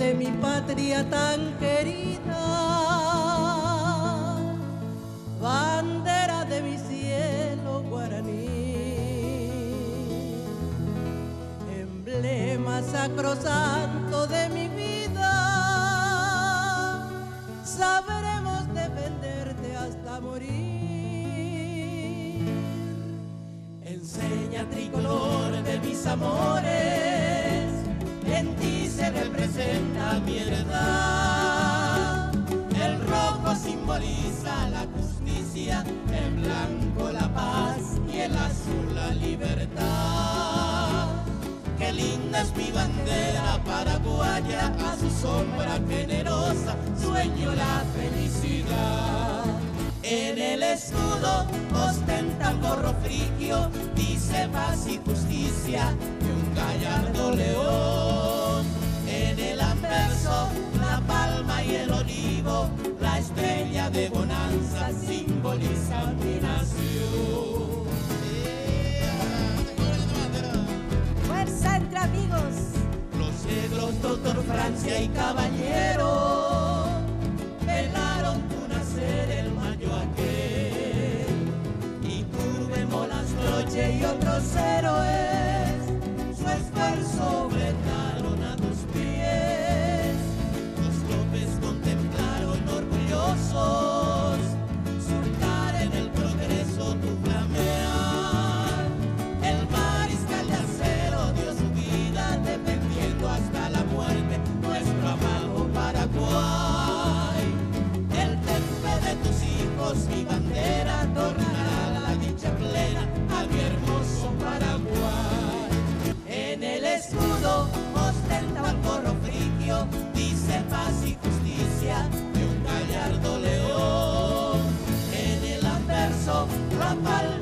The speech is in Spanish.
de mi patria tan querida, bandera de mi cielo guaraní, emblema sacrosanto de mi vida, sabremos defenderte hasta morir. Enseña tricolor de mis amores, en ti se representa mi heredad. El rojo simboliza la justicia, el blanco la paz y el azul la libertad. Qué linda es mi bandera paraguaya, a su sombra generosa sueño la felicidad. En el escudo ostenta un gorro frigio, dice paz y justicia de un gallardo león. En el anverso la palma y el olivo, la estrella de bonanza simboliza mi nación. ¡Fuerza entre amigos! Los negros, doctor Francia y caballero, velaron tu nacer el mayo aquel, y curvemos las noches y otros héroes su esfuerzo bretaron a tus pies. Los López contemplaron orgullosos surcar en el progreso tu flamear. El mariscal de acero dio su vida defendiendo hasta la muerte nuestro amado Paraguay. El temple de tus hijos, mi bandera, tornará la dicha plena a mi hermoso Paraguay. En el escudo ostenta un gorro frigio, dice paz y justicia de un gallardo león. En el anverso la palma